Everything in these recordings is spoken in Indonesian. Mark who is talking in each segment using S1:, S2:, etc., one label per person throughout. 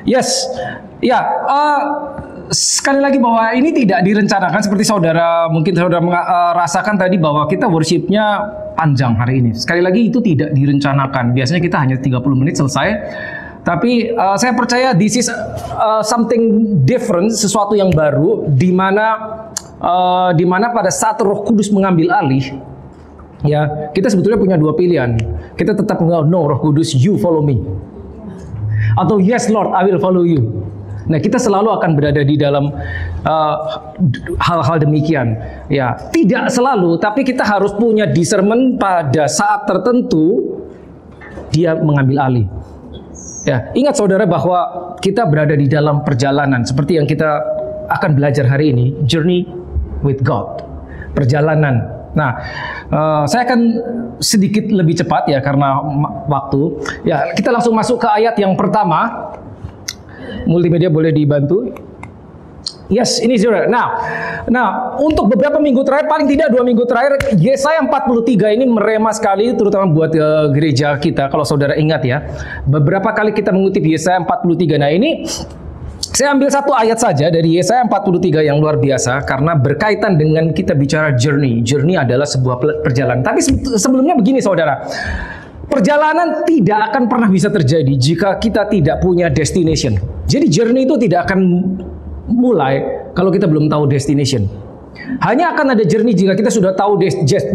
S1: Yes, ya. Sekali lagi bahwa ini tidak direncanakan seperti mungkin saudara rasakan tadi bahwa kita worshipnya panjang hari ini. Sekali lagi itu tidak direncanakan. Biasanya kita hanya 30 menit selesai. Tapi saya percaya this is something different, sesuatu yang baru, di mana pada saat Roh Kudus mengambil alih, ya kita sebetulnya punya dua pilihan. Kita tetap no Roh Kudus, you follow me, atau yes Lord, I will follow you. Nah, kita selalu akan berada di dalam hal-hal demikian. Ya, tidak selalu, tapi kita harus punya discernment pada saat tertentu dia mengambil alih. Ya, ingat saudara bahwa kita berada di dalam perjalanan seperti yang kita akan belajar hari ini, journey with God. Perjalanan. Nah, saya akan sedikit lebih cepat ya karena waktu. Ya, kita langsung masuk ke ayat yang pertama. Multimedia boleh dibantu. Yes, ini saudara. Nah, untuk beberapa minggu terakhir, paling tidak 2 minggu terakhir, Yesaya 43 ini merema sekali, terutama buat gereja kita. Kalau saudara ingat ya, beberapa kali kita mengutip Yesaya 43. Nah, ini saya ambil satu ayat saja dari Yesaya 43 yang luar biasa, karena berkaitan dengan kita bicara journey. Journey adalah sebuah perjalanan. Tapi sebelumnya begini saudara, perjalanan tidak akan pernah bisa terjadi jika kita tidak punya destination. Jadi journey itu tidak akan mulai kalau kita belum tahu destination. Hanya akan ada journey jika kita sudah tahu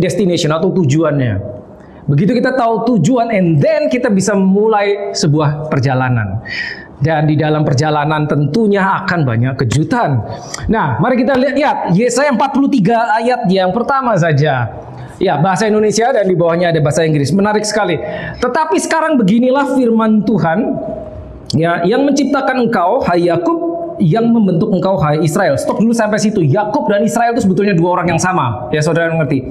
S1: destination atau tujuannya. Begitu kita tahu tujuan, and then kita bisa mulai sebuah perjalanan. Dan di dalam perjalanan tentunya akan banyak kejutan. Nah, mari kita lihat Yesaya 43 ayat yang pertama saja. Ya, bahasa Indonesia dan di bawahnya ada bahasa Inggris. Menarik sekali. Tetapi sekarang beginilah firman Tuhan, ya, yang menciptakan engkau, hai Yakub, yang membentuk engkau, hai Israel. Stop dulu sampai situ. Yakub dan Israel itu sebetulnya dua orang yang sama. Ya, saudara mengerti.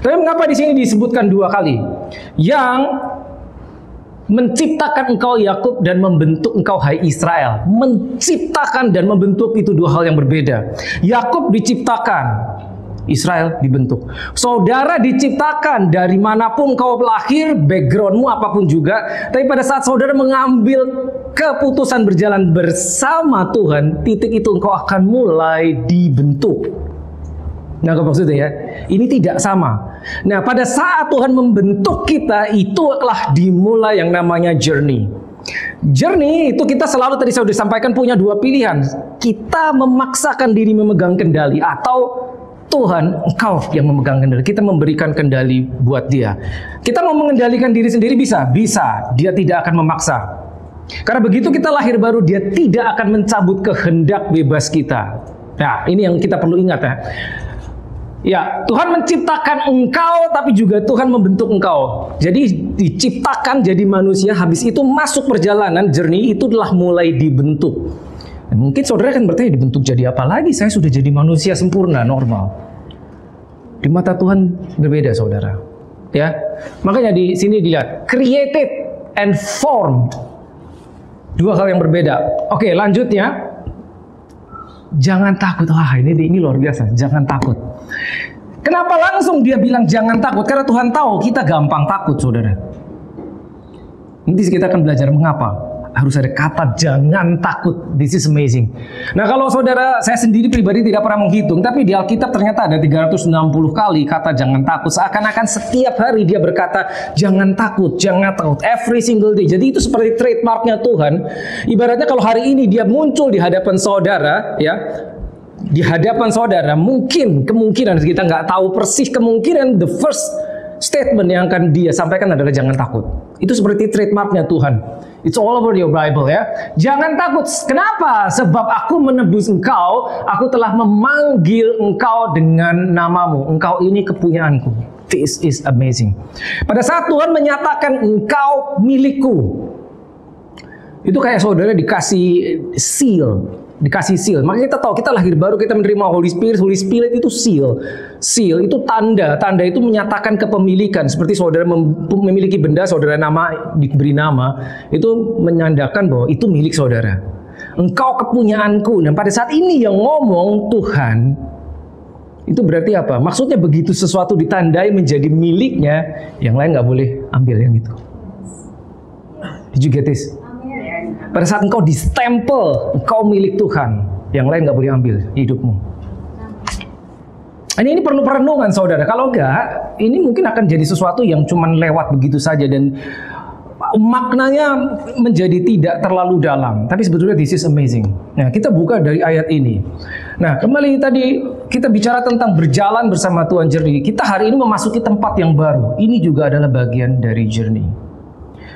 S1: Tapi mengapa di sini disebutkan dua kali? Yang menciptakan engkau Yakub dan membentuk engkau hai Israel. Menciptakan dan membentuk itu dua hal yang berbeda. Yakub diciptakan, Israel dibentuk. Saudara diciptakan dari manapun kau lahir, backgroundmu apapun juga. Tapi pada saat saudara mengambil keputusan berjalan bersama Tuhan, titik itu engkau akan mulai dibentuk. Nah, apa maksudnya ya? Ini tidak sama. Nah, pada saat Tuhan membentuk kita, itu telah dimulai yang namanya journey. Journey itu kita selalu tadi saya sudah sampaikan punya dua pilihan. Kita memaksakan diri memegang kendali, atau Tuhan, engkau yang memegang kendali. Kita memberikan kendali buat dia. Kita mau mengendalikan diri sendiri bisa? Bisa. Dia tidak akan memaksa. Karena begitu kita lahir baru, dia tidak akan mencabut kehendak bebas kita. Nah, ini yang kita perlu ingat ya. Ya, Tuhan menciptakan engkau, tapi juga Tuhan membentuk engkau. Jadi diciptakan jadi manusia, habis itu masuk perjalanan, journey itu telah mulai dibentuk. Dan mungkin saudara kan bertanya, dibentuk jadi apa lagi? Saya sudah jadi manusia sempurna, normal. Di mata Tuhan berbeda, saudara. Ya, makanya di sini dilihat created and formed, dua hal yang berbeda. Oke, lanjutnya, jangan takut. Wah, ini luar biasa. Jangan takut. Kenapa langsung dia bilang jangan takut? Karena Tuhan tahu kita gampang takut, saudara. Nanti kita akan belajar mengapa. Harus ada kata jangan takut. This is amazing. Nah, kalau saudara, saya sendiri pribadi tidak pernah menghitung, tapi di Alkitab ternyata ada 360 kali kata jangan takut. Seakan-akan setiap hari dia berkata jangan takut, jangan takut. Every single day. Jadi itu seperti trademarknya Tuhan. Ibaratnya kalau hari ini dia muncul di hadapan saudara, ya, di hadapan saudara, kemungkinan kita nggak tahu persis, kemungkinan the first statement yang akan dia sampaikan adalah jangan takut. Itu seperti trademarknya Tuhan. It's all over your Bible ya. Jangan takut. Kenapa? Sebab aku menebus engkau. Aku telah memanggil engkau dengan namamu. Engkau ini kepunyaanku. This is amazing. Pada saat Tuhan menyatakan engkau milikku, itu kayak saudara dikasih seal. Dikasih seal. Makanya kita tahu kita lahir baru, kita menerima Holy Spirit. Holy Spirit itu seal. Seal itu tanda. Tanda itu menyatakan kepemilikan. Seperti saudara memiliki benda, saudara diberi nama, itu menandakan bahwa itu milik saudara. Engkau kepunyaanku. Dan pada saat ini yang ngomong Tuhan, itu berarti apa? Maksudnya begitu sesuatu ditandai menjadi miliknya, yang lain nggak boleh ambil yang itu. Did you get this? Pada saat engkau distempel, engkau milik Tuhan, yang lain nggak boleh ambil hidupmu. Ini perlu perenungan saudara. Kalau enggak, ini mungkin akan jadi sesuatu yang cuman lewat begitu saja dan maknanya menjadi tidak terlalu dalam. Tapi sebetulnya this is amazing. Nah, kita buka dari ayat ini. Nah, kembali tadi kita bicara tentang berjalan bersama Tuhan journey. Kita hari ini memasuki tempat yang baru. Ini juga adalah bagian dari journey.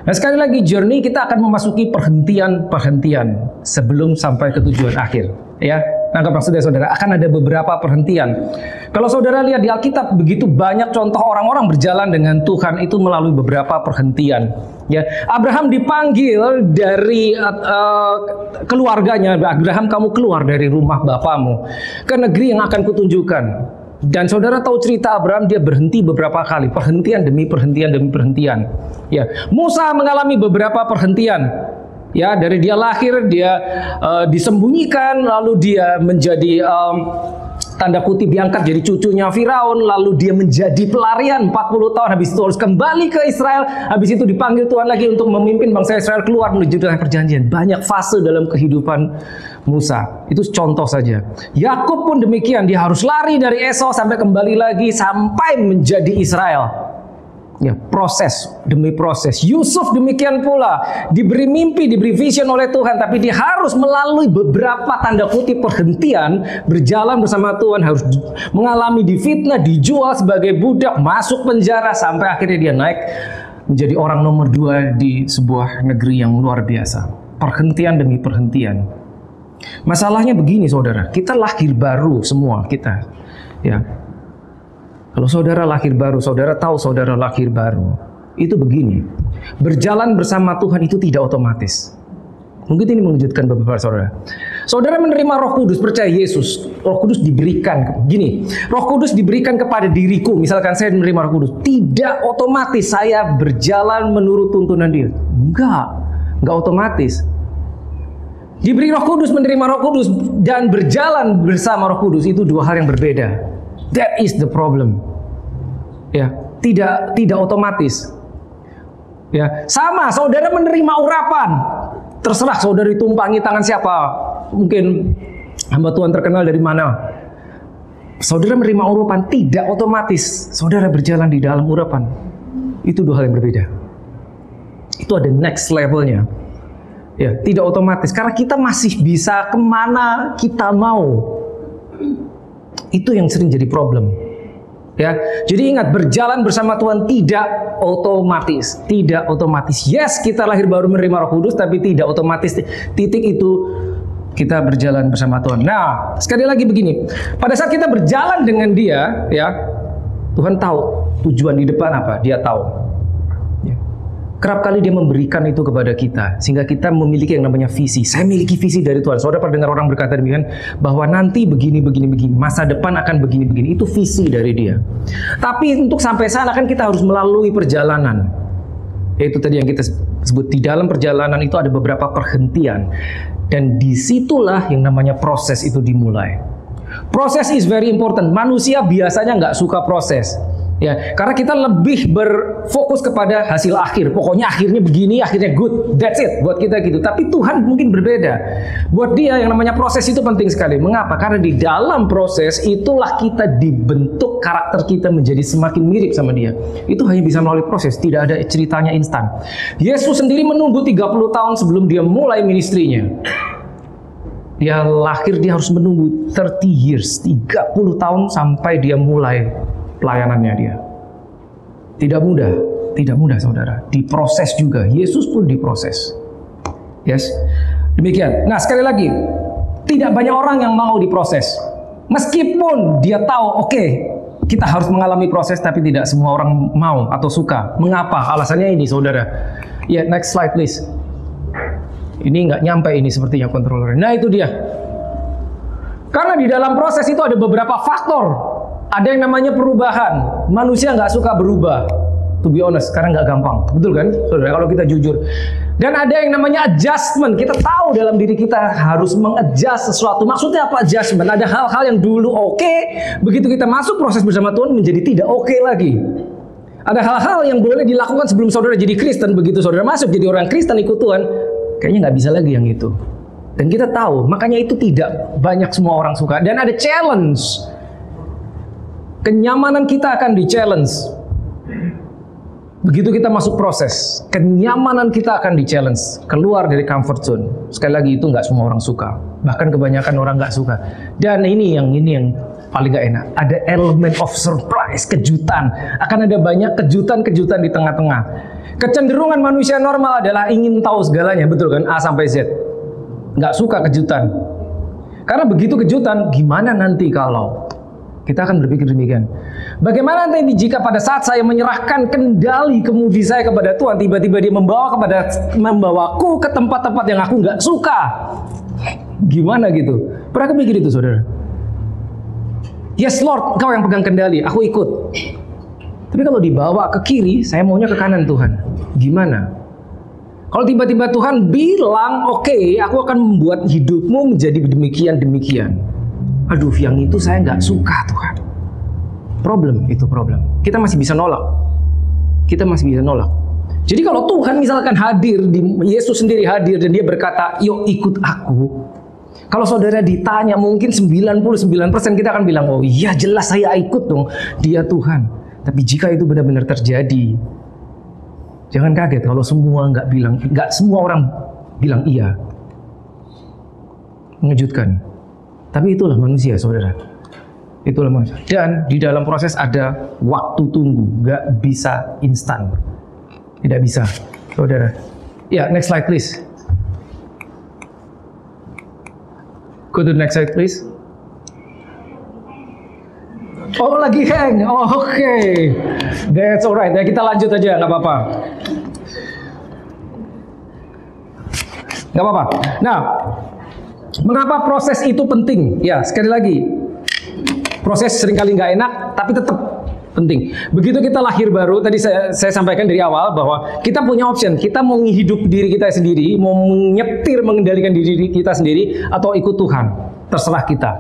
S1: Nah, sekali lagi journey kita akan memasuki perhentian-perhentian sebelum sampai ke tujuan akhir. Ya, nangkap maksudnya saudara, akan ada beberapa perhentian. Kalau saudara lihat di Alkitab, begitu banyak contoh orang-orang berjalan dengan Tuhan itu melalui beberapa perhentian. Ya, Abraham dipanggil dari keluarganya. Abraham, kamu keluar dari rumah bapamu ke negeri yang akan kutunjukkan. Dan saudara tahu cerita Abraham, dia berhenti beberapa kali, perhentian demi perhentian demi perhentian. Ya, Musa mengalami beberapa perhentian. Ya, dari dia lahir, dia disembunyikan, lalu dia menjadi tanda kutip diangkat jadi cucunya Firaun, lalu dia menjadi pelarian 40 tahun, habis itu harus kembali ke Israel, habis itu dipanggil Tuhan lagi untuk memimpin bangsa Israel keluar menuju tanah perjanjian. Banyak fase dalam kehidupan Musa. Itu contoh saja. Yakub pun demikian, dia harus lari dari Esau sampai kembali lagi sampai menjadi Israel. Ya, proses demi proses. Yusuf demikian pula, diberi mimpi, diberi vision oleh Tuhan, tapi dia harus melalui beberapa tanda kutip perhentian, berjalan bersama Tuhan, harus mengalami difitnah, dijual sebagai budak, masuk penjara, sampai akhirnya dia naik menjadi orang nomor 2 di sebuah negeri yang luar biasa. Perhentian demi perhentian. Masalahnya begini saudara, kita lahir baru semua kita. Ya. Kalau saudara lahir baru, saudara tahu saudara lahir baru, itu begini. Berjalan bersama Tuhan itu tidak otomatis. Mungkin ini mengejutkan beberapa saudara. Saudara menerima Roh Kudus, percaya Yesus. Roh Kudus diberikan, gini. Roh Kudus diberikan kepada diriku. Misalkan saya menerima Roh Kudus, tidak otomatis saya berjalan menurut tuntunan Dia. Enggak otomatis. Diberi Roh Kudus, menerima Roh Kudus, dan berjalan bersama Roh Kudus itu dua hal yang berbeda. That is the problem. Ya, tidak otomatis. Ya, sama saudara menerima urapan. Terserah saudara ditumpangi tangan siapa. Mungkin hamba Tuhan terkenal dari mana. Saudara menerima urapan, tidak otomatis saudara berjalan di dalam urapan. Itu dua hal yang berbeda. Itu ada next levelnya. Ya, tidak otomatis karena kita masih bisa kemana kita mau. Itu yang sering jadi problem. Ya, jadi ingat, berjalan bersama Tuhan tidak otomatis, tidak otomatis. Yes, kita lahir baru menerima Roh Kudus, tapi tidak otomatis. Titik itu kita berjalan bersama Tuhan. Nah, sekali lagi begini, pada saat kita berjalan dengan Dia, ya, Tuhan tahu tujuan di depan apa, Dia tahu. Kerap kali Dia memberikan itu kepada kita, sehingga kita memiliki yang namanya visi. Saya memiliki visi dari Tuhan. Saudara pernah dengar orang berkata demikian, bahwa nanti begini, masa depan akan begini. Itu visi dari Dia. Tapi untuk sampai sana kan kita harus melalui perjalanan. Yaitu tadi yang kita sebut, di dalam perjalanan itu ada beberapa perhentian. Dan disitulah yang namanya proses itu dimulai. Proses is very important. Manusia biasanya nggak suka proses. Ya, karena kita lebih berfokus kepada hasil akhir. Pokoknya akhirnya begini, akhirnya good, that's it buat kita gitu. Tapi Tuhan mungkin berbeda. Buat Dia yang namanya proses itu penting sekali. Mengapa? Karena di dalam proses itulah kita dibentuk, karakter kita menjadi semakin mirip sama Dia. Itu hanya bisa melalui proses, tidak ada ceritanya instan. Yesus sendiri menunggu 30 tahun sebelum Dia mulai ministrinya. Dia lahir, Dia harus menunggu 30 years, 30 tahun sampai Dia mulai pelayanannya Dia. Tidak mudah saudara. Diproses juga. Yesus pun diproses. Yes. Demikian. Nah, sekali lagi, tidak banyak orang yang mau diproses. Meskipun dia tahu, oke, kita harus mengalami proses, tapi tidak semua orang mau atau suka. Mengapa? Alasannya ini, saudara. Ya, next slide please. Ini nggak nyampe ini sepertinya controller. Nah, itu dia. Karena di dalam proses itu ada beberapa faktor. Ada yang namanya perubahan. Manusia nggak suka berubah. To be honest, karena nggak gampang. Betul kan, saudara? Kalau kita jujur. Dan ada yang namanya adjustment. Kita tahu dalam diri kita harus mengadjust sesuatu. Maksudnya apa adjustment? Ada hal-hal yang dulu oke, begitu kita masuk proses bersama Tuhan menjadi tidak oke lagi. Ada hal-hal yang boleh dilakukan sebelum saudara jadi Kristen. Begitu saudara masuk jadi orang Kristen ikut Tuhan, kayaknya nggak bisa lagi yang itu. Dan kita tahu, makanya itu tidak banyak semua orang suka. Dan ada challenge. Kenyamanan kita akan di-challenge. Begitu kita masuk proses, kenyamanan kita akan di-challenge. Keluar dari comfort zone. Sekali lagi, itu nggak semua orang suka. Bahkan kebanyakan orang nggak suka. Dan ini yang paling nggak enak. Ada elemen of surprise, kejutan. Akan ada banyak kejutan-kejutan di tengah-tengah. Kecenderungan manusia normal adalah ingin tahu segalanya, betul kan? A sampai Z. Nggak suka kejutan. Karena begitu kejutan, gimana nanti kalau? Kita akan berpikir demikian. Bagaimana nanti jika pada saat saya menyerahkan kendali kemudi saya kepada Tuhan, tiba-tiba dia membawaku ke tempat-tempat yang aku nggak suka? Gimana gitu? Pernah kepikir itu, saudara? Yes Lord, Engkau yang pegang kendali, aku ikut. Tapi kalau dibawa ke kiri, saya maunya ke kanan Tuhan. Gimana? Kalau tiba-tiba Tuhan bilang, oke, aku akan membuat hidupmu menjadi demikian-demikian. Aduh, yang itu saya nggak suka Tuhan. Problem. Kita masih bisa nolak. Jadi kalau Tuhan misalkan hadir, Yesus sendiri hadir dan dia berkata, yuk ikut aku. Kalau saudara ditanya, mungkin 99% kita akan bilang, oh iya jelas saya ikut dong, dia Tuhan. Tapi jika itu benar-benar terjadi, jangan kaget kalau nggak semua orang bilang iya. Mengejutkan. Tapi itulah manusia, saudara. Itulah manusia. Dan di dalam proses ada waktu tunggu, nggak bisa instan. Tidak bisa, saudara. Ya, next slide please. Go to the next slide please. Oh lagi hang, oke. That's alright. Ya kita lanjut aja, nggak apa-apa. Nah, mengapa proses itu penting? Ya sekali lagi, proses seringkali nggak enak, tapi tetap penting. Begitu kita lahir baru, tadi saya sampaikan dari awal bahwa kita punya option. Kita mau menghidup diri kita sendiri, mau mengendalikan diri kita sendiri, atau ikut Tuhan. Terserah kita.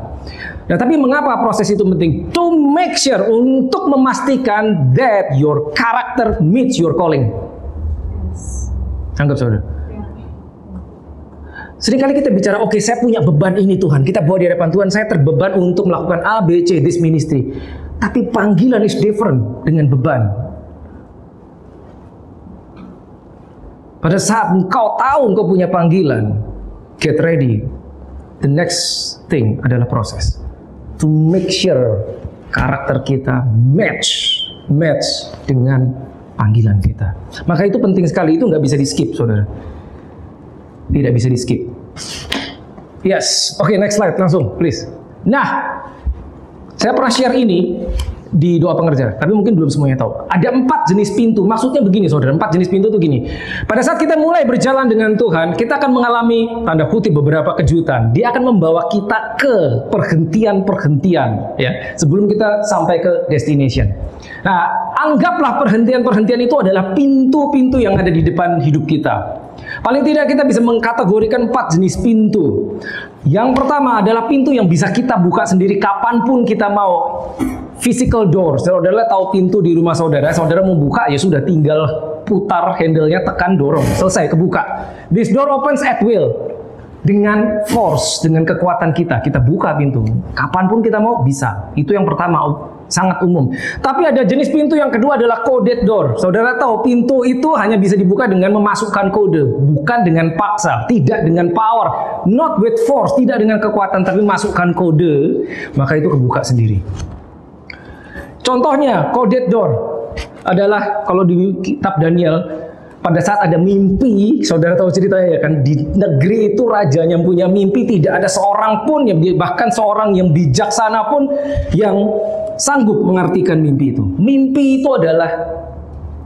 S1: Nah, tapi mengapa proses itu penting? To make sure, untuk memastikan that your character meets your calling. Anggap saudara. Seringkali kita bicara, oke, saya punya beban ini Tuhan. Kita bawa di hadapan Tuhan, saya terbeban untuk melakukan A, B, C, this ministry. Tapi panggilan is different dengan beban. Pada saat engkau tahu engkau punya panggilan, get ready. The next thing adalah proses. To make sure karakter kita match dengan panggilan kita. Maka itu penting sekali, itu nggak bisa di skip, saudara. Tidak bisa di skip. Yes, oke, next slide langsung, please. Nah, saya pernah share ini di doa pengerja, tapi mungkin belum semuanya tahu. Ada 4 jenis pintu. Maksudnya begini, saudara. 4 jenis pintu itu gini. Pada saat kita mulai berjalan dengan Tuhan, kita akan mengalami tanda kutip beberapa kejutan. Dia akan membawa kita ke perhentian-perhentian, ya, sebelum kita sampai ke destination. Nah, anggaplah perhentian-perhentian itu adalah pintu-pintu yang ada di depan hidup kita. Paling tidak kita bisa mengkategorikan 4 jenis pintu. Yang pertama adalah pintu yang bisa kita buka sendiri kapanpun kita mau. Physical door. Saudara tahu pintu di rumah saudara, saudara mau buka ya sudah, tinggal putar handle-nya, tekan, dorong, selesai, kebuka. This door opens at will. Dengan force, dengan kekuatan kita buka pintu. Kapanpun kita mau, bisa. Itu yang pertama, sangat umum. Tapi ada jenis pintu yang kedua adalah coded door. Saudara tahu pintu itu hanya bisa dibuka dengan memasukkan kode, bukan dengan paksa, tidak dengan power, not with force, tidak dengan kekuatan, tapi masukkan kode, maka itu kebuka sendiri. Contohnya, coded door adalah kalau di kitab Daniel, pada saat ada mimpi, saudara tahu ceritanya ya kan, di negeri itu rajanya punya mimpi, tidak ada seorang pun, bahkan seorang yang bijaksana pun yang sanggup mengartikan mimpi itu. Mimpi itu adalah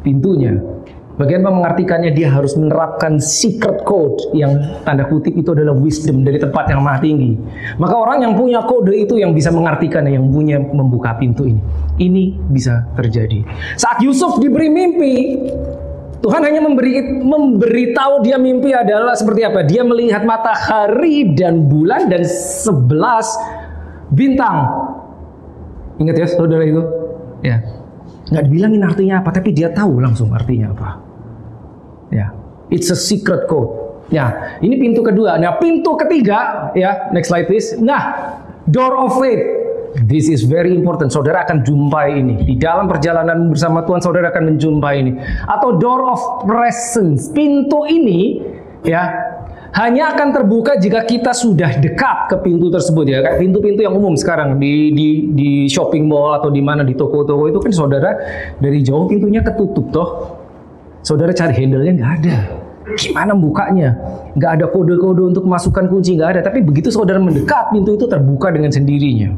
S1: pintunya. Bagaimana mengartikannya? Dia harus menerapkan secret code yang tanda kutip itu adalah wisdom dari tempat yang maha tinggi. Maka orang yang punya kode itu yang bisa mengartikannya, yang punya membuka pintu ini. Ini bisa terjadi. Saat Yusuf diberi mimpi, Tuhan hanya memberitahu dia mimpi adalah seperti apa. Dia melihat matahari dan bulan dan 11 bintang. Ingat ya saudara itu? Ya. Nggak dibilangin artinya apa, tapi dia tahu langsung artinya apa. Ya, it's a secret code. Ya, ini pintu kedua. Nah, pintu ketiga, ya, next slide please. Nah, door of faith. This is very important. Saudara akan jumpai ini. Di dalam perjalanan bersama Tuhan, saudara akan menjumpai ini. Atau door of presence. Pintu ini, ya, hanya akan terbuka jika kita sudah dekat ke pintu tersebut, ya. Kayak pintu-pintu yang umum sekarang di shopping mall atau di mana, di toko-toko itu kan saudara dari jauh pintunya ketutup toh. Saudara cari handle-nya nggak ada. Gimana bukanya? Nggak ada kode-kode untuk masukkan kunci, nggak ada. Tapi begitu saudara mendekat, pintu itu terbuka dengan sendirinya.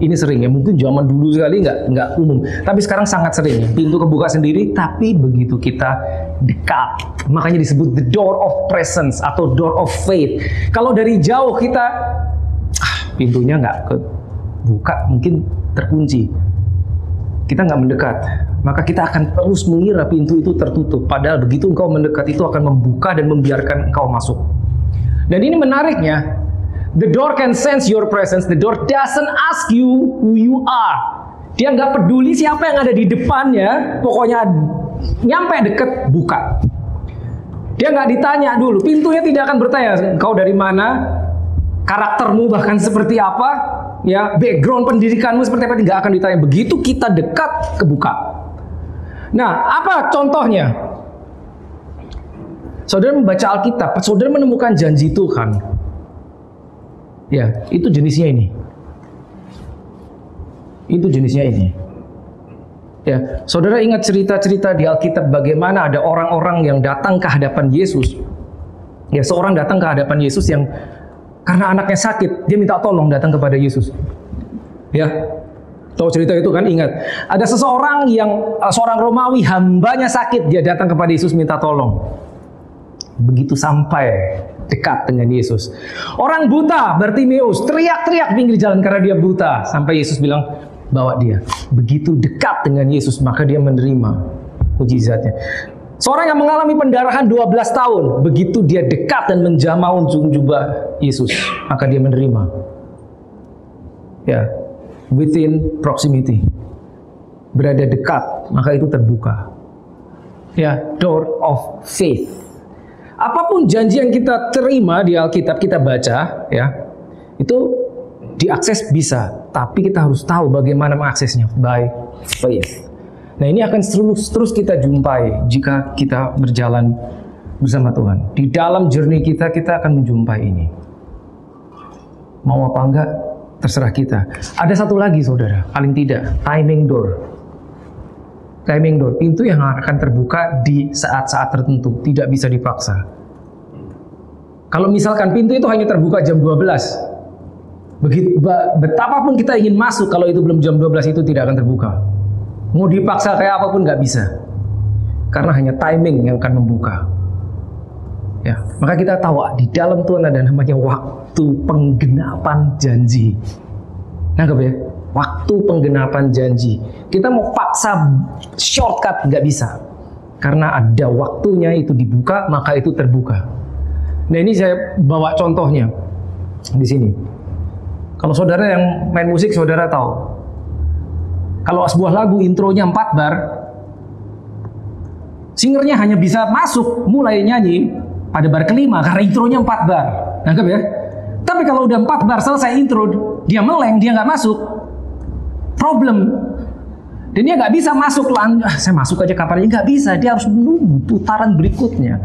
S1: Ini sering ya. Mungkin zaman dulu sekali nggak umum. Tapi sekarang sangat sering ya. Pintu kebuka sendiri, tapi begitu kita dekat. Makanya disebut the door of presence atau door of faith. Kalau dari jauh kita, pintunya nggak kebuka, mungkin terkunci. Kita nggak mendekat, maka kita akan terus mengira pintu itu tertutup. Padahal begitu engkau mendekat, itu akan membuka dan membiarkan engkau masuk. Dan ini menariknya, the door can sense your presence. The door doesn't ask you who you are. Dia nggak peduli siapa yang ada di depannya, pokoknya nyampe deket, buka. Dia nggak ditanya dulu, pintunya tidak akan bertanya, engkau dari mana, karaktermu bahkan seperti apa, ya, background pendidikanmu seperti apa, nggak akan ditanya. Begitu kita dekat, kebuka. Nah, apa contohnya? Saudara membaca Alkitab, saudara menemukan janji Tuhan. Ya, itu jenisnya ini. Itu jenisnya ini. Ya, saudara ingat cerita-cerita di Alkitab bagaimana ada orang-orang yang datang ke hadapan Yesus. Ya, seorang datang ke hadapan Yesus yang karena anaknya sakit, dia minta tolong datang kepada Yesus. Ya, tahu cerita itu kan? Ingat, ada seseorang seorang Romawi, hambanya sakit, dia datang kepada Yesus minta tolong. Begitu sampai dekat dengan Yesus, orang buta Bartimeus teriak-teriak pinggir jalan karena dia buta, sampai Yesus bilang bawa dia. Begitu dekat dengan Yesus, maka dia menerima mujizatnya. Seorang yang mengalami pendarahan 12 tahun, begitu dia dekat dan menjamah ujung jubah Yesus, maka dia menerima. Ya, within proximity, berada dekat, maka itu terbuka. Ya, door of faith. Apapun janji yang kita terima di Alkitab, kita baca, ya, itu diakses bisa, tapi kita harus tahu bagaimana mengaksesnya, by faith. Nah, ini akan terus kita jumpai jika kita berjalan bersama Tuhan. Di dalam journey kita akan menjumpai ini. Mau apa enggak, terserah kita. Ada satu lagi saudara, paling tidak, timing door. Timing door, pintu yang akan terbuka di saat-saat tertentu, tidak bisa dipaksa. Kalau misalkan pintu itu hanya terbuka jam 12, betapapun kita ingin masuk, kalau itu belum jam 12 itu tidak akan terbuka. Mau dipaksa kayak apapun nggak bisa, karena hanya timing yang akan membuka. Ya, maka kita tahu di dalam Tuhan ada namanya waktu penggenapan janji. Nangkep ya? Waktu penggenapan janji. Kita mau paksa shortcut nggak bisa, karena ada waktunya itu dibuka, maka itu terbuka. Nah, ini saya bawa contohnya di sini. Kalau saudara yang main musik, saudara tahu. Kalau sebuah lagu intronya 4 bar, singernya hanya bisa masuk mulai nyanyi pada bar kelima karena intronya 4 bar. Nangkep ya? Tapi kalau udah 4 bar selesai intro, dia meleng, dia nggak masuk. Problem. Dan dia nggak bisa masuk, saya masuk aja kapan aja, nggak bisa. Dia harus menunggu putaran berikutnya.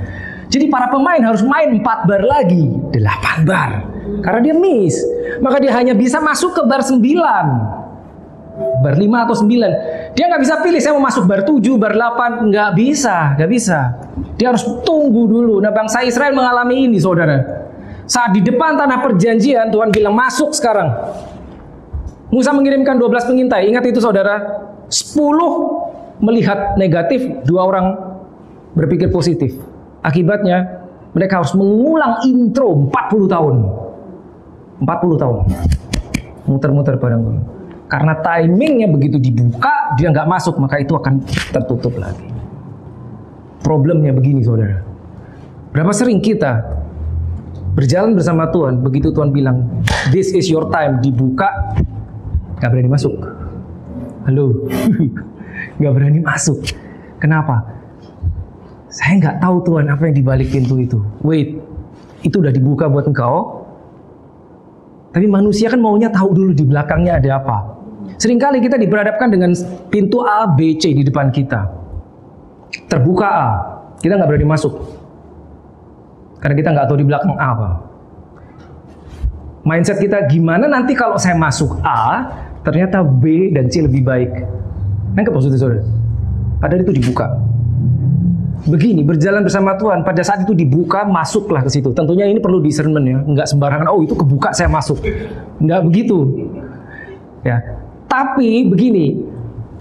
S1: Jadi para pemain harus main 4 bar lagi, 8 bar. Karena dia miss. Maka dia hanya bisa masuk ke bar 9. Bar 5 atau 9. Dia nggak bisa pilih, saya mau masuk bar 7, bar 8. Nggak bisa. Dia harus tunggu dulu. Nah, bangsa Israel mengalami ini, saudara. Saat di depan tanah perjanjian, Tuhan bilang, masuk sekarang. Musa mengirimkan 12 pengintai. Ingat itu, saudara. 10 melihat negatif, 2 orang berpikir positif. Akibatnya, mereka harus mengulang intro 40 tahun. 40 tahun. Muter-muter bareng. Karena timingnya begitu dibuka, dia nggak masuk, maka itu akan tertutup lagi. Problemnya begini, saudara. Berapa sering kita berjalan bersama Tuhan, begitu Tuhan bilang, this is your time, dibuka, nggak berani masuk. Halo, nggak berani masuk. Kenapa? Saya nggak tahu Tuhan apa yang dibalik pintu itu. Wait, itu udah dibuka buat engkau. Tapi manusia kan maunya tahu dulu di belakangnya ada apa. Seringkali kita diperhadapkan dengan pintu A, B, C di depan kita. Terbuka A, kita nggak berani masuk. Karena kita nggak tahu di belakang A apa. Mindset kita, gimana nanti kalau saya masuk A, ternyata B dan C lebih baik. Nangkep maksudnya saudara? Padahal itu dibuka. Begini, berjalan bersama Tuhan, pada saat itu dibuka, masuklah ke situ. Tentunya ini perlu discernment ya, nggak sembarangan, oh itu kebuka saya masuk. Nggak begitu. Ya. Tapi begini,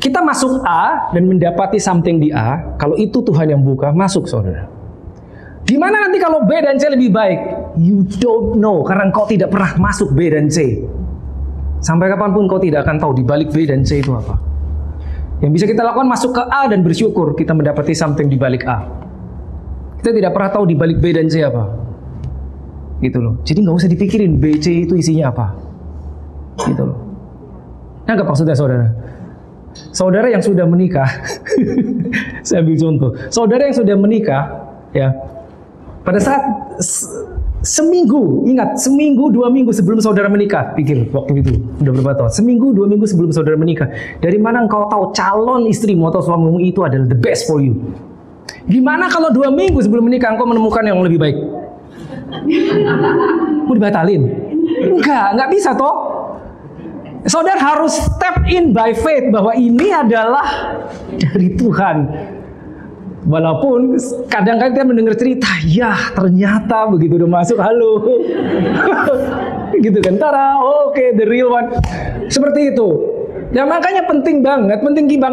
S1: kita masuk A dan mendapati something di A, kalau itu Tuhan yang buka, masuk saudara. Gimana nanti kalau B dan C lebih baik? You don't know, karena engkau tidak pernah masuk B dan C. Sampai kapanpun kau tidak akan tahu di balik B dan C itu apa. Yang bisa kita lakukan masuk ke A dan bersyukur kita mendapati something di balik A. Kita tidak pernah tahu di balik B dan C apa. Gitu loh. Jadi nggak usah dipikirin B, C itu isinya apa. Gitu loh. Nah, nggak maksudnya saudara? Saudara yang sudah menikah, saya ambil contoh. Saudara yang sudah menikah, ya, pada saat seminggu, ingat, seminggu, 2 minggu sebelum saudara menikah, pikir waktu itu, udah berapa tahun? Seminggu, 2 minggu sebelum saudara menikah, dari mana engkau tahu calon istrimu atau suamimu itu adalah the best for you? Gimana kalau 2 minggu sebelum menikah engkau menemukan yang lebih baik? Mau dibatalin? Enggak bisa toh. Saudara harus step in by faith bahwa ini adalah dari Tuhan. Walaupun kadang-kadang kita mendengar cerita, ya ternyata begitu udah masuk, halo. Gitu kan, tara, oke, the real one. Seperti itu. Ya makanya penting banget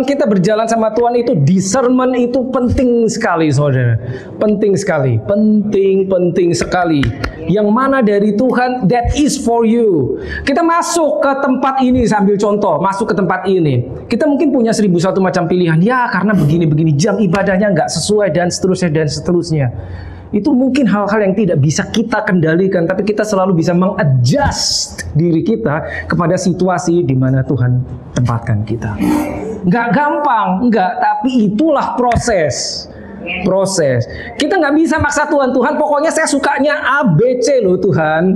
S1: kita berjalan sama Tuhan itu, discernment itu penting sekali saudara. Penting sekali. Yang mana dari Tuhan, that is for you. Kita masuk ke tempat ini, sambil contoh, masuk ke tempat ini. Kita mungkin punya 1001 macam pilihan. Ya karena begini-begini, jam ibadahnya nggak sesuai dan seterusnya. Itu mungkin hal-hal yang tidak bisa kita kendalikan, tapi kita selalu bisa mengadjust diri kita kepada situasi di mana Tuhan tempatkan kita. Nggak gampang, tapi itulah proses. Kita nggak bisa maksa Tuhan, pokoknya saya sukanya A, B, C loh Tuhan.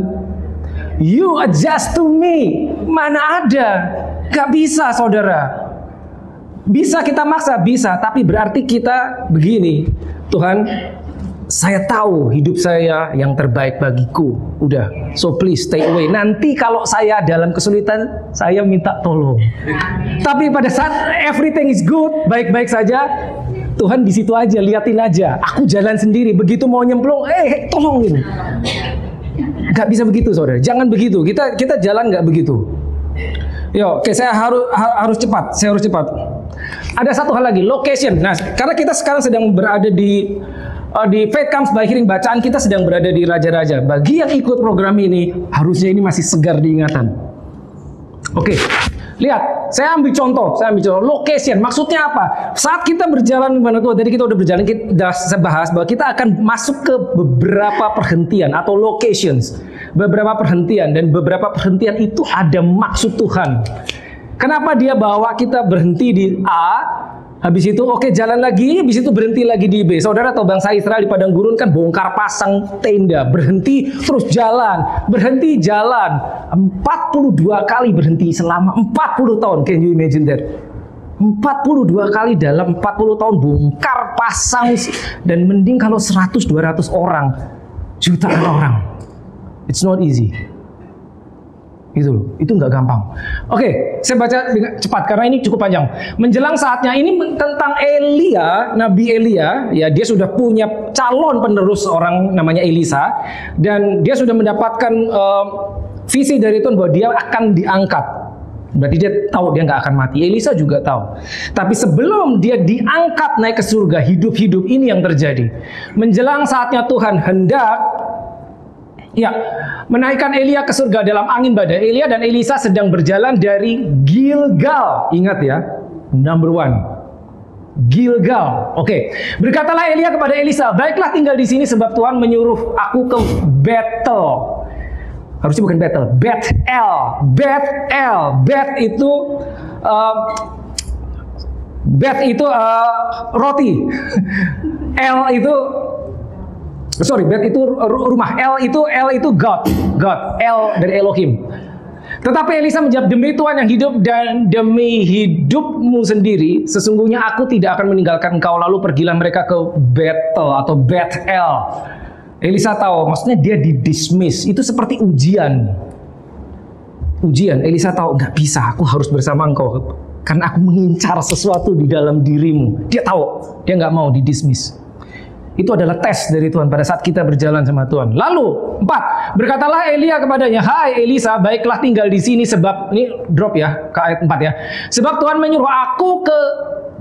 S1: You adjust to me. Mana ada? Nggak bisa saudara. Bisa kita maksa, bisa, tapi berarti kita begini, Tuhan, saya tahu hidup saya yang terbaik bagiku. Udah, so please stay away. Nanti kalau saya dalam kesulitan, saya minta tolong. Tapi pada saat everything is good, baik-baik saja, Tuhan di situ aja, liatin aja. Aku jalan sendiri. Begitu mau nyemplung, tolongin. Gak bisa begitu, saudara. Jangan begitu. Kita jalan gak begitu. Oke, saya harus cepat. Ada satu hal lagi, location. Nah, karena kita sekarang sedang berada di Faith Comes by Hearing, bacaan kita sedang berada di Raja-Raja. Bagi yang ikut program ini, harusnya ini masih segar diingatan. Oke, lihat, saya ambil contoh, location. Maksudnya apa? Saat kita berjalan di mana tuh? Tadi kita udah berjalan, kita bahas bahwa kita akan masuk ke beberapa perhentian atau locations, beberapa perhentian, dan beberapa perhentian itu ada maksud Tuhan. Kenapa dia bawa kita berhenti di A? Habis itu jalan lagi, habis itu berhenti lagi di B. Saudara tahu bangsa Israel di padang gurun kan bongkar pasang tenda, berhenti terus jalan, 42 kali berhenti selama 40 tahun. Can you imagine that? 42 kali dalam 40 tahun bongkar pasang, dan mending kalau 100-200 orang, jutaan orang. It's not easy. Itu nggak gampang. Oke, saya baca cepat karena ini cukup panjang. Menjelang saatnya, ini tentang Elia, Nabi Elia, ya dia sudah punya calon penerus orang namanya Elisa, dan dia sudah mendapatkan visi dari Tuhan bahwa dia akan diangkat. Berarti dia tahu dia nggak akan mati. Elisa juga tahu. Tapi sebelum dia diangkat naik ke surga, hidup-hidup ini yang terjadi. Menjelang saatnya Tuhan hendak menaikkan Elia ke surga dalam angin badai. Elia dan Elisa sedang berjalan dari Gilgal. Ingat ya, number 1, Gilgal. Oke. Berkatalah Elia kepada Elisa, baiklah tinggal di sini sebab Tuhan menyuruh aku ke Betel. Harusnya bukan Betel, Betel. Bet itu roti. El itu Bet itu rumah, L itu God, El dari Elohim. Tetapi Elisa menjawab, demi Tuhan yang hidup dan demi hidupmu sendiri, sesungguhnya aku tidak akan meninggalkan engkau. Lalu pergilah mereka ke Bethel atau Bethel. Elisa tahu, maksudnya dia di-dismiss. Itu seperti ujian. Elisa tahu, nggak bisa, aku harus bersama engkau. Karena aku mengincar sesuatu di dalam dirimu. Dia tahu, dia nggak mau di-dismiss. Itu adalah tes dari Tuhan pada saat kita berjalan sama Tuhan. Lalu 4, berkatalah Elia kepadanya, hai Elisa, baiklah tinggal di sini sebab, ini drop ya ke ayat 4 ya. Sebab Tuhan menyuruh aku ke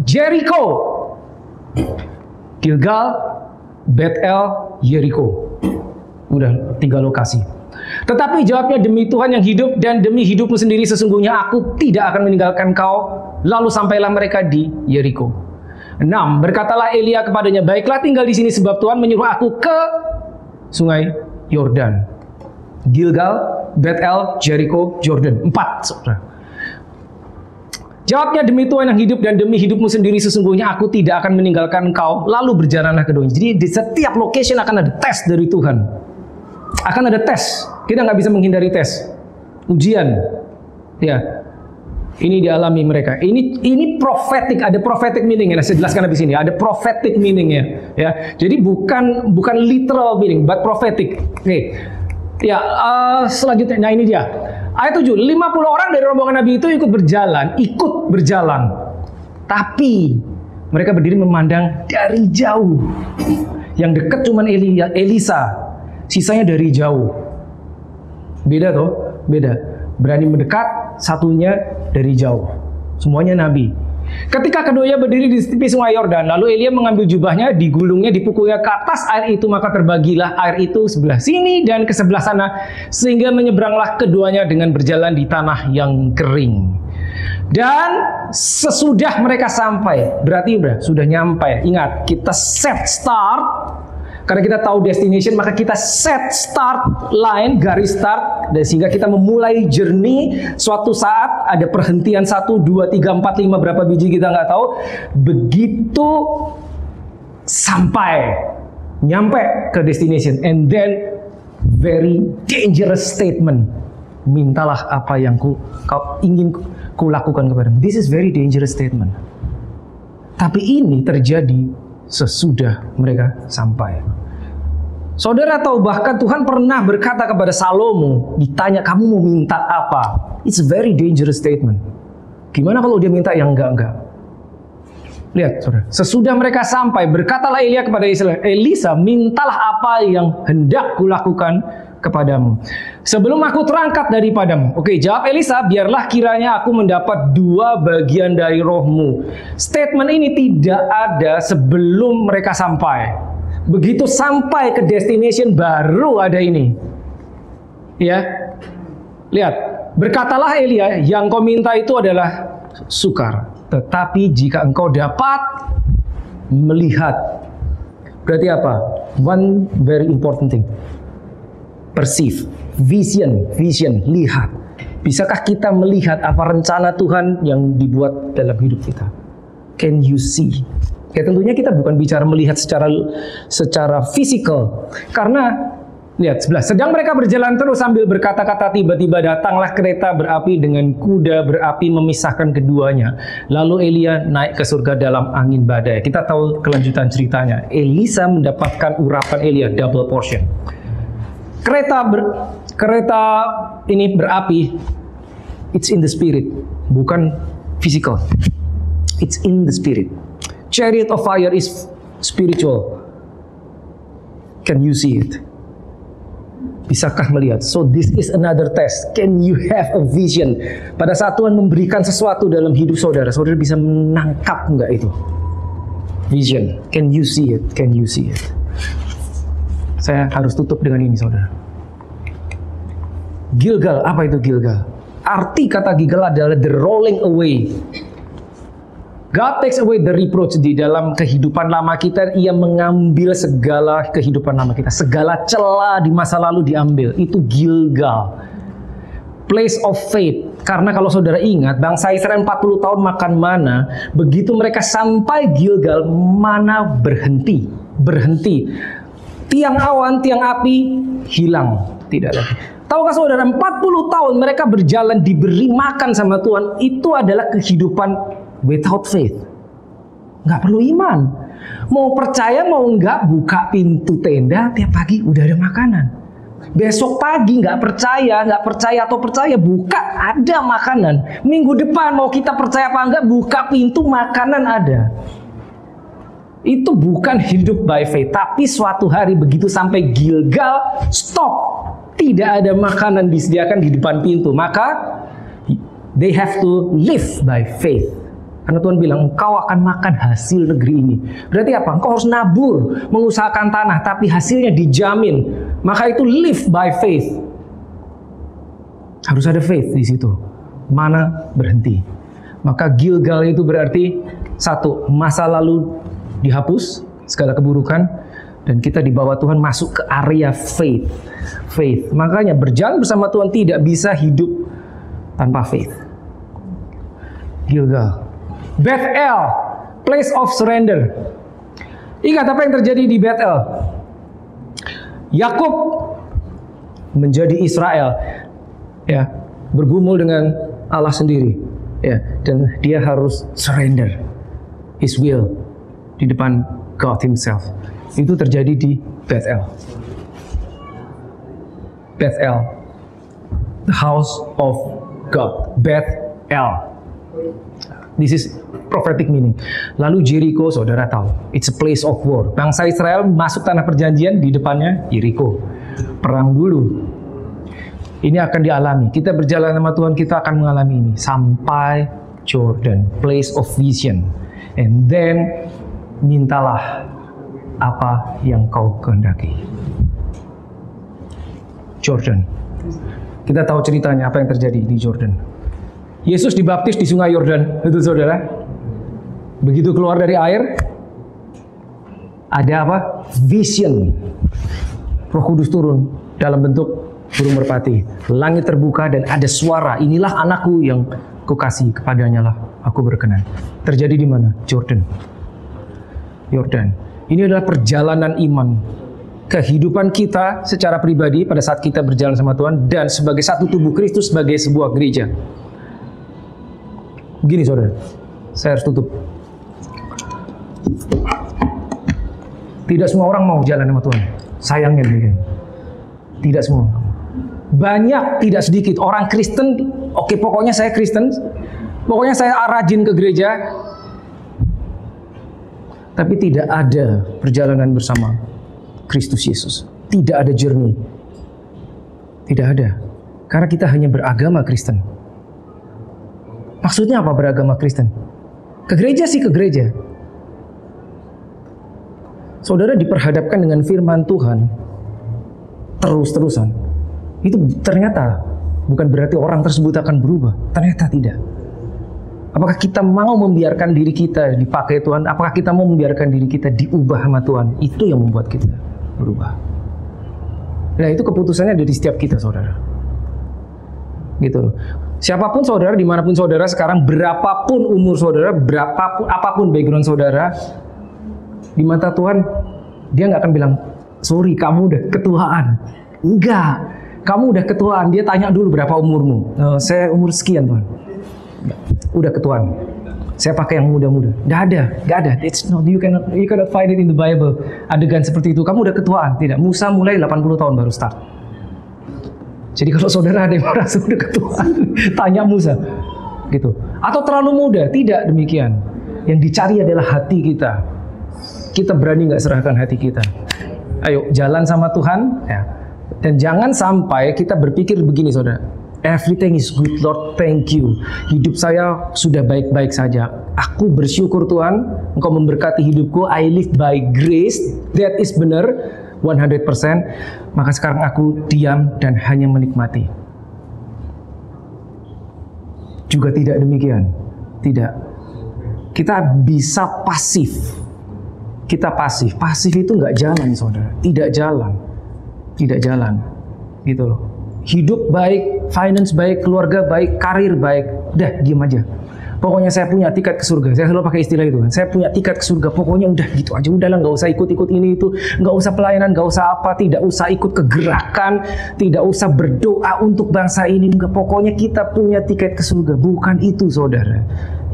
S1: Jericho. Gilgal, Bethel, Jericho. Udah 3 lokasi. Tetapi jawabnya, demi Tuhan yang hidup dan demi hidupmu sendiri, sesungguhnya aku tidak akan meninggalkan kau. Lalu sampailah mereka di Jericho. 6, berkatalah Elia kepadanya, baiklah tinggal di sini sebab Tuhan menyuruh aku ke sungai Yordan. Gilgal, Bethel, Jericho, Jordan. 4, saudara. Jawabnya, demi Tuhan yang hidup dan demi hidupmu sendiri, sesungguhnya aku tidak akan meninggalkan engkau. Lalu berjalanlah keduanya. Jadi di setiap location akan ada tes dari Tuhan. Akan ada tes. Kita nggak bisa menghindari tes. Ujian. Ya. Ini dialami mereka. Ini prophetic, ada prophetic meaning. Saya jelaskan habis ini. Ada prophetic meaningnya. Ya. Jadi bukan literal meaning, but prophetic. Oke. Ya. Selanjutnya, nah ini dia. Ayat 7. 50 orang dari rombongan Nabi itu ikut berjalan. Tapi mereka berdiri memandang dari jauh. Yang dekat cuman Elisa. Sisanya dari jauh. Beda toh? Beda. Berani mendekat, satunya dari jauh. Semuanya nabi. Ketika keduanya berdiri di tepi sungai Yordan, lalu Elia mengambil jubahnya, digulungnya, dipukulnya ke atas air itu, maka terbagilah air itu sebelah sini dan ke sebelah sana, sehingga menyeberanglah keduanya dengan berjalan di tanah yang kering. Dan sesudah mereka sampai, berarti sudah nyampe. Ingat, kita set start. Karena kita tahu destination, maka kita set start line, garis start, dan sehingga kita memulai journey. Suatu saat ada perhentian 1, 2, 3, 4, 5, berapa biji kita nggak tahu. Begitu sampai, nyampe ke destination, and then very dangerous statement. Mintalah apa yang kau ingin kulakukan kepadamu. This is very dangerous statement. Tapi ini terjadi sesudah mereka sampai. Saudara tahu, bahkan Tuhan pernah berkata kepada Salomo, ditanya, kamu mau minta apa? It's a very dangerous statement. Gimana kalau dia minta yang enggak? Lihat, saudara. Sesudah mereka sampai, berkatalah Elia kepada Elisa, mintalah apa yang hendak kulakukan kepadamu sebelum aku terangkat daripadamu. Oke, jawab Elisa, biarlah kiranya aku mendapat 2 bagian dari rohmu. Statement ini tidak ada sebelum mereka sampai. Begitu sampai ke destination baru ada ini. Ya. Lihat, berkatalah Elia, yang kau minta itu adalah sukar. Tetapi jika engkau dapat melihat. Berarti apa? One very important thing. Perceive, vision, lihat. Bisakah kita melihat apa rencana Tuhan yang dibuat dalam hidup kita? Can you see? Ya tentunya kita bukan bicara melihat secara fisikal. Karena lihat sebelah, sedang mereka berjalan terus sambil berkata-kata, tiba-tiba datanglah kereta berapi dengan kuda berapi memisahkan keduanya. Lalu Elia naik ke surga dalam angin badai. Kita tahu kelanjutan ceritanya. Elisa mendapatkan urapan Elia, double portion. Kereta ini berapi, it's in the spirit, bukan physical. It's in the spirit. Chariot of fire is spiritual. Can you see it? Bisakah melihat? So this is another test. Can you have a vision? Pada saat Tuhan memberikan sesuatu dalam hidup saudara, saudara bisa menangkap enggak itu? Vision. Can you see it? Can you see it? Saya harus tutup dengan ini, saudara. Gilgal, apa itu Gilgal? Arti kata Gilgal adalah the rolling away. God takes away the reproach. Di dalam kehidupan lama kita, Ia mengambil segala kehidupan lama kita. Segala celah di masa lalu diambil. Itu Gilgal. Place of faith. Karena kalau saudara ingat, bangsa Israel 40 tahun makan mana. Begitu mereka sampai Gilgal, mana berhenti. berhenti. Tiang awan, tiang api hilang, tidak lagi. Tahukah saudara, 40 tahun mereka berjalan diberi makan sama Tuhan. Itu adalah kehidupan without faith. Nggak perlu iman. Mau percaya mau nggak, buka pintu tenda tiap pagi udah ada makanan. Besok pagi nggak percaya atau percaya, buka ada makanan. Minggu depan mau kita percaya apa enggak, buka pintu makanan ada. Itu bukan hidup by faith, tapi suatu hari begitu sampai Gilgal, stop. Tidak ada makanan disediakan di depan pintu, maka they have to live by faith. Karena Tuhan bilang, engkau akan makan hasil negeri ini. Berarti apa? Engkau harus nabur, mengusahakan tanah, tapi hasilnya dijamin. Maka itu live by faith. Harus ada faith di situ. Mana berhenti. Maka Gilgal itu berarti satu, masa lalu dihapus, segala keburukan, dan kita di bawah Tuhan masuk ke area faith. Faith. Makanya berjalan bersama Tuhan tidak bisa hidup tanpa faith. Gilgal. Bethel, place of surrender. Ingat apa yang terjadi di Bethel? Yakub menjadi Israel, ya, bergumul dengan Allah sendiri, ya, dan dia harus surrender His will di depan God Himself. Itu terjadi di Bethel. Bethel, the house of God. Bethel. This is prophetic meaning. Lalu Jericho, saudara tahu, it's a place of war. Bangsa Israel masuk tanah perjanjian, di depannya Jericho. Perang dulu. Ini akan dialami. Kita berjalan sama Tuhan, kita akan mengalami ini. Sampai Jordan, place of vision. And then, mintalah apa yang kau kehendaki. Jordan. Kita tahu ceritanya apa yang terjadi di Jordan. Yesus dibaptis di sungai Yordan, itu saudara. Begitu keluar dari air, ada apa? Vision. Roh Kudus turun dalam bentuk burung merpati. Langit terbuka dan ada suara, inilah anakku yang kukasihi, kepadanya lah aku berkenan. Terjadi di mana? Jordan. Yordan. Ini adalah perjalanan iman. Kehidupan kita secara pribadi pada saat kita berjalan sama Tuhan dan sebagai satu tubuh Kristus sebagai sebuah gereja. Begini saudara, saya harus tutup. Tidak semua orang mau jalan sama Tuhan. Sayangnya demikian. Tidak semua. Banyak, tidak sedikit orang Kristen. Oke, pokoknya saya Kristen. Pokoknya saya rajin ke gereja. Tapi tidak ada perjalanan bersama Kristus Yesus. Tidak ada journey. Tidak ada. Karena kita hanya beragama Kristen. Maksudnya apa beragama Kristen? Ke gereja sih ke gereja. Saudara diperhadapkan dengan firman Tuhan terus-terusan. Itu ternyata bukan berarti orang tersebut akan berubah. Ternyata tidak. Apakah kita mau membiarkan diri kita dipakai Tuhan? Apakah kita mau membiarkan diri kita diubah sama Tuhan? Itu yang membuat kita berubah. Nah, itu keputusannya dari setiap kita, saudara. Gitu loh. Siapapun saudara, dimanapun saudara sekarang, berapapun umur saudara, apapun background saudara, di mata Tuhan, dia nggak akan bilang, sorry kamu udah ketuaan. Enggak, kamu udah ketuaan. Dia tanya dulu berapa umurmu. Saya umur sekian Tuhan. Udah ketuaan. Saya pakai yang muda-muda. Nggak ada. It's not, you cannot find it in the Bible. Adegan seperti itu. Kamu udah ketuaan. Tidak. Musa mulai 80 tahun baru start. Jadi kalau saudara ada yang merasa udah ketuaan, tanya Musa, gitu. Atau terlalu muda? Tidak demikian. Yang dicari adalah hati kita. Kita berani nggak serahkan hati kita? Ayo jalan sama Tuhan, ya. Dan jangan sampai kita berpikir begini, saudara. Everything is good, Lord, thank you. Hidup saya sudah baik-baik saja. Aku bersyukur Tuhan, Engkau memberkati hidupku. I live by grace. That is benar. 100%, maka sekarang aku diam dan hanya menikmati. Juga tidak demikian. Tidak. Kita bisa pasif. Kita pasif. Pasif itu nggak jalan, saudara. Tidak jalan. Gitu loh. Hidup baik, finance baik, keluarga baik, karir baik. Udah, diam aja. Pokoknya saya punya tiket ke surga. Saya selalu pakai istilah itu kan. Saya punya tiket ke surga. Pokoknya udah gitu aja. Udahlah, nggak usah ikut-ikut ini itu, nggak usah pelayanan, nggak usah apa, tidak usah ikut kegerakan, tidak usah berdoa untuk bangsa ini. Enggak, pokoknya kita punya tiket ke surga. Bukan itu, saudara,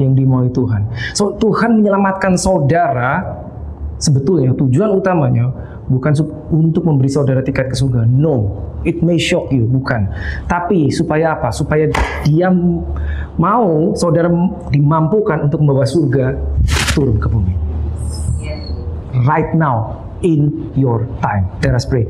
S1: yang dimaui Tuhan. So, Tuhan menyelamatkan saudara. Sebetulnya tujuan utamanya bukan untuk memberi saudara tiket ke surga. No, it may shock you, bukan. Tapi supaya apa? Supaya dia mau saudara dimampukan untuk membawa surga turun ke bumi. Right now, in your time. Let us pray.